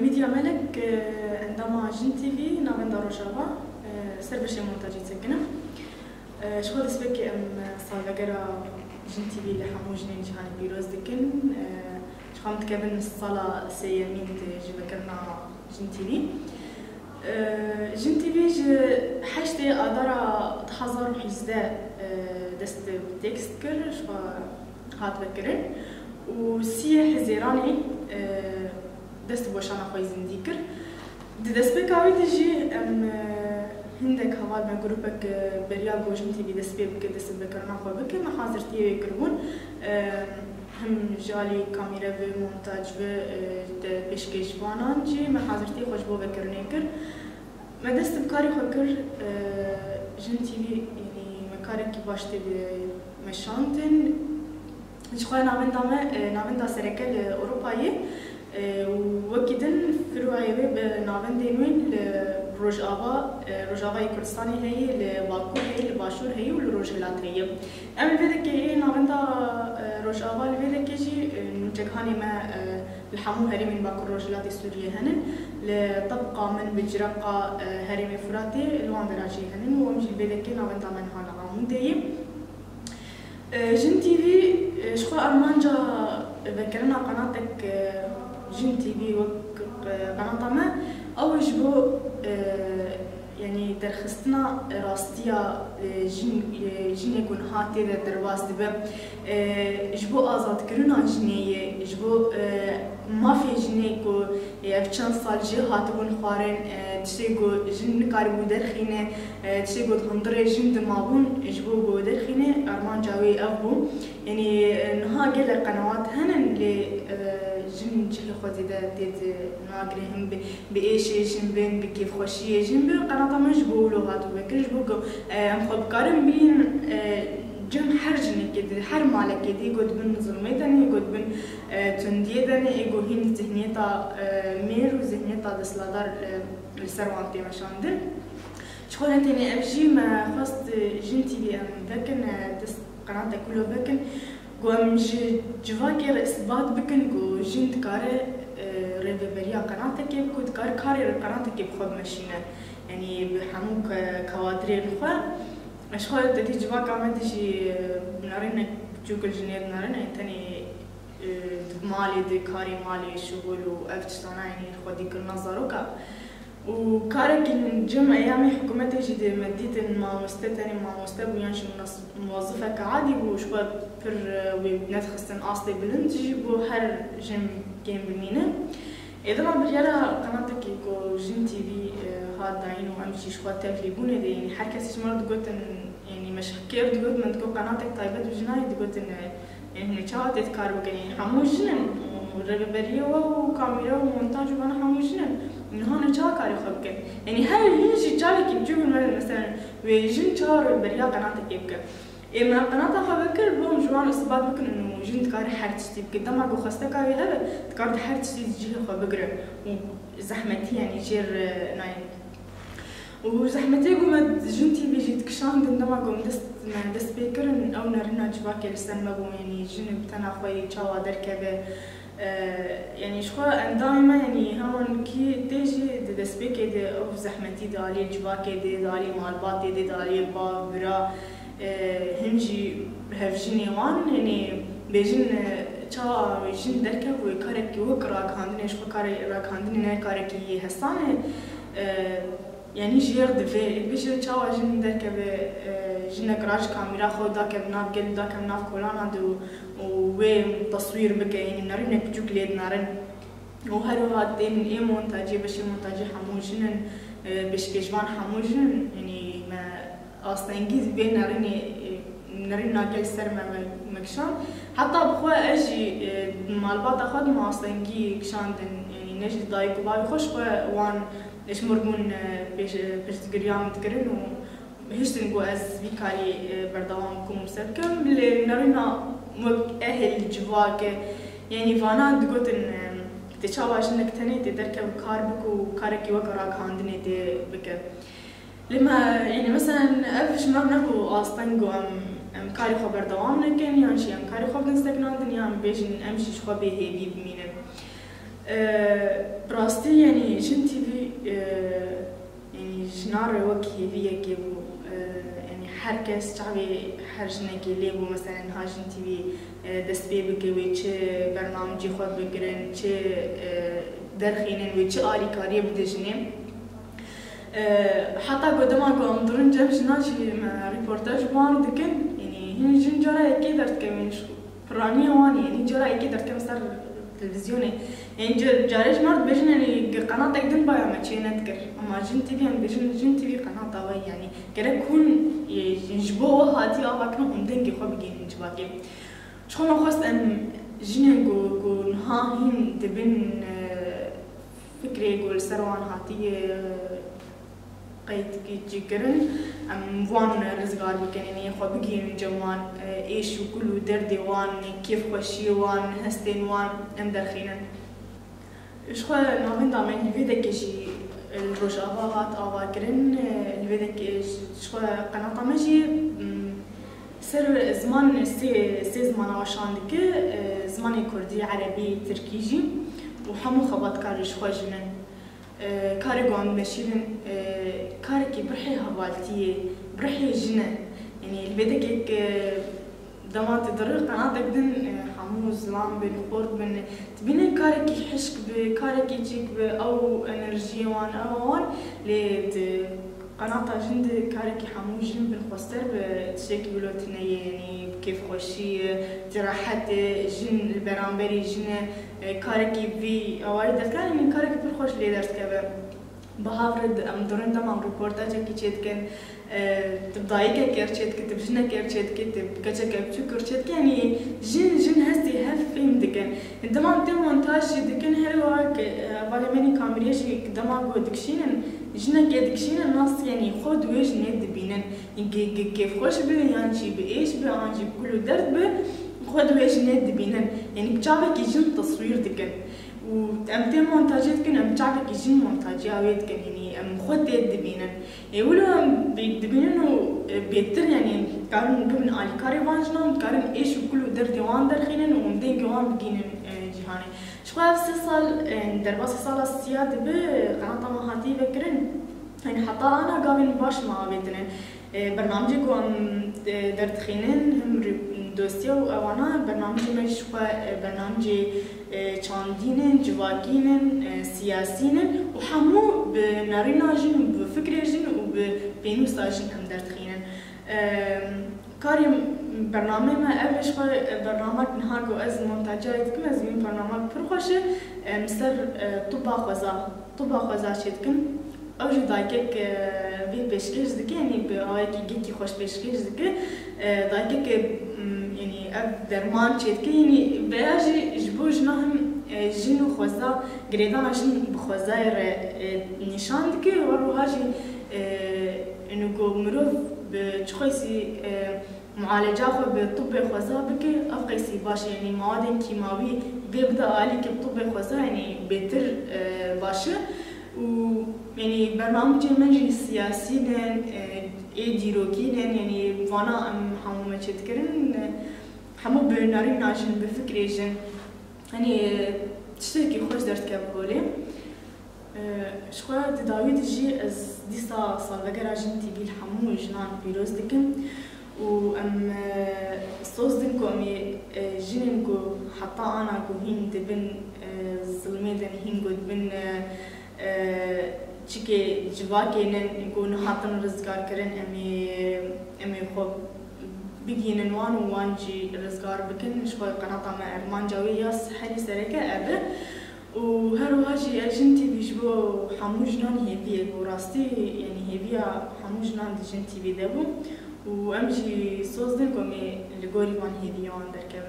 ميديا ملك عندما جن تي في نابن دارو شابا سر بشي مونتاجي تسكنا شغل اسبكي ام صالقرا جن تي في اللي حمو جنين جهان بيروز دكن شغل متكبن الصالة سيامين جبكرنا جن تي في جن تي في حاجتي أدارا تحضر حزدة دست تكست كر شغل هات بكرن وسيح زيراني دست بوشانا خوي زنديكر دست بكاوي تجي ام هندك هوال ما جروبك بريال جوجن تي في دست بك دست بكرنا خو بك ما حاضرتي يكربون هم جالي كاميرا و مونتاج و بشكيش وانان جي ما حاضرتي خوش بو بكرنيكر ما دست بكاري خو كر جن تي في يعني مكارك باشتي بمشانتن شخوي نابن دا سركل أوروباية وكدن فروعي بنابن دينوين روجاوا كردستاني هي لباكو هي لباشور هي والروجلات هي أما الفيدك هي نابن دا روجاوا الفيدك يجي نجهاني ما الحمو هري من باكو الروجلات السورية هنن لطبقة من بجرقة هري من فراتي الوان دراجي هنن ومشي الفيدك نابن دا من هانا عمود هي جن تي في شخو أرمانجا ذكرنا قناتك جن تي في قناة ما أول جبو يعني درخستنا راستيا جن يكون هاتي ذا درواز دبا جبو آزاد كرنا جنية جبو ما في جنيكو يفشان صال جي هاتبون خوارن تشيكو جن كاربو درخينه تشيكو هندري جن دمابون جبو بو درخينه أرمان جاوي أبو يعني نها جل القنوات هنن ل جن جل خدي ده تيت ناقرهم بإيش جن بين بكيف خوشية جن بقناة ما جبو له هاتو بكر جبو أم خب كارم بين جن حرجني كده حر مالك كده يقعد بن ظلمتني يقعد بن تنديدني يقعد هين ذهنيتا مير وذهنيتا دسلادار السروانتي مشاندن شغل انتني افجي ما خاصت جن تي في ام ذاكن دس قناة كله ذاكن قوم جواكي اثبات بكن قو جن تكاري ريفيبريا قناتك كيف كود كاري قناتك كيف خود ماشينا يعني بحموك كوادري الخوا أشخاص تدي جواك عملت شيء نارينا بتشوك الجنيد نارينا تاني مالي دي كاري مالي شغل وأفتشتنا يعني خدي كل نظروكا وكارك الجمع أيامي حكومتي جد مديت مع مستتني مع مستبو يعني موظفة كعادي وشوى بر وندخستن أصلي بلند جيبو هر جم جيم بمينة إذا ما بريالا قناتك يكو جن تي في هاد داين وأمشي شوى تفليبوني دي يعني حركة مرة تقولت يعني مش كيف تقول من تكون قناتك طيبة وجناي تقولت يعني نشاط تذكر يعني حمو جنن وربيبريا وكاميرا ومونتاج وأنا حمو جنن من هون نشاط كاري خبك يعني هاي هنجي جالك بجيب مثلا وجن شهر بريا قناتك يبكى إما قناة خبكر بهم جوان إصبات بكن إنه جن تكاري حرتشتي بقدام عقو خستك كاري هذا تكاري حرتشتي تجيه خبكر وزحمتي يعني جير نايم وزحمتي قوم جن تي في جيت كشان قدام عقو دست بيكرن أو نرنا جباكي لسان مبو يعني جن بتنا خوي تشاوا دركبه يعني شخو دائما يعني هون كي تيجي دست بيكي دي أو زحمتي دالي جباكي دي دالي مالباتي دي دالي بابرا هنجي هفجني وان يعني بيجن تا بيجن دركب وكارك وكراك هندني شو كارك هندني نه كارك هستانه يعني جير دفي بيجن تا بيجن دركب جن كراش كاميرا خود داك بناف قل داك بناف كولانا دو وتصوير بك يعني نارين بجوك ليد نارين وهلو هاتين ايه مونتاجي بشي مونتاجي حموجن بش كيجوان حموجن يعني ما أصلاً إنجليز بين نارين ناقل سر مكشان حتى بخوا أجي مالبات أخذ ما أصلاً إنجي كشان يعني نجي دايك وباي خوش خوا وان إيش مرمون بيش تقريان تكرن وهيش نقول أز بيكاري بردوام كم مسكم باللي نارينا أهل جواك يعني فانا تقول إن تشاواش إنك تاني تدركب كاربك وكارك يوقراك عندني تبك لما يعني مثلا أفش مرنه أصلاً ام کاری خو بردوام نکن یا چی ام کاری خو نستکنان دنیا ام بیشین امشیش خو به هیوی بمینه راستي يعني جن تي في يعني جنار وك هيفية كيبو يعني حركس شعبي حرجنا كيليبو مثلا ها جن تي في دست بي بكوي چه برنامجي خود بگرن چه درخينن و چه آلي كاريه بدجنين حتى قدما قام درن جاب جناجي ريبورتاج وان دكن يعني هن جن جرا يكي درت كمين فرانية وان يعني جرا يكي درت كم صار تلفزيوني يعني جارج مرد بجن يعني قناة تقدم بايا ما تشي نذكر اما جن تي في هم بجن جن تي في قناة طاوي يعني كده كون يجبوه هاتي آواكنا هم دنجي خو بجين نجباكي شخو ما خواست ام جنين قو نهاهين دبن فكري قول سروان هاتي قيد كي جيكرن ام وان رزقار بكنيني خو بجين جوان ايش وكل دردي وان كيف خوشي وان هستين وان ام درخينن شخو ناوين دامن يفيدك شي الروج آواهات آواكرن الفيدك شخو قناة ماجي سر زمان سي زمان واشاندك زماني كردي عربي تركيجي وحمو خبط كارش خوجنن كاري قوان بشيرن كاركي برحي هوالتي برحي جنة يعني الفيدك دمات درق قناتك دن حمو زلام بن قرد بن تبين كاركي حشك بكاركي جيك او انرجي وان او وان لد قناة جند كاركي حمو جن بالخستر بتشكل بلوتنا يعني كيف خوشي جراحات جن البرامبري جن كاركي في اواري درت كان يعني كاركي بالخوش لي درت كبه بهافرد ام دورن دام ريبورتاج كي تشيت كان تبضايك كيرتشيت كتب جنة كيرتشيت كتب كذا كبتشو كيرتشيت يعني جن هستي هف فيلم دكان عندما انت مونتاج دكان هلواك بالماني كاميريجي قدام جو دكشين جنة كدكشين الناس يعني خود ويج ند بينن كيف خوش بي يانشي بايش بانجي كله درد ب خود ويج ند بينن يعني بتشابك جن تصوير دكان وأمتى مونتاجات كن أم تعبك يجين مونتاجات كن يعني أم خد يدبينن يقولوا بيدبينن بيتر يعني كارن قبل آلي كاري وانجنا كارن إيش وكله در ديوان درخينن ومدين جوان بجينن جهاني شو هذا السال درباس سال السياد بقناة مهاتي بكرن يعني حتى أنا قابل باش مع بيتنا برنامجي كون دردخينن هم دوستيا وانا برنامجي مش برنامجي چاندینن جواکینن سیاسینن و همو به ناریناجین و به فکرجین و به بینوساجین هم دردخینن کاریم برنامه ما اولش برنامه نهار و از منتجات کم از این برنامه پرخوشه مثل طبا خوزا شد کن اوجی دایک وی پیشکش دکه یعنی به آیه کی گیتی خوش پیشکش دکه دایک يعني أب درمان شيء كيني بيجي جبوج نهم جنو خوزا قريدان جن بخوزاير نشان دكي ورو هاجي إنه كو مروف بتشخيسي معالجة خو بطب خوزا بكي أفقيسي باش يعني مواد كيماوي بيبدأ عليك بطب خوزا يعني بيتر باشه و يعني برنامج منجي سياسي دن ديروكي دن يعني وانا همو ما تذكرن همو بنارين ناجن بفكريجن يعني تشتركي خوش درت كابولي شخوا تداوي تجي از ديسا صار بقرا جنتي بيل همو جنان بيروز دكم و ام صوص دنكو امي جننكو حتى انا كو هين دبن ظلمي دن هين كو دبن چیکه جواکی نن گون هاتن رزگار کردن امی خوب بگینن وان جی رزگار بکن شوی قناة ما ارمان جوی یاس حالی سرکه ابه و هر واجی اجنتی بیشبو حموجنان هیبیه بو راستی یعنی هیبیا حموجنان اجنتی بیده بو و امجی سوز دن کمی لگوری وان هیبیان درکم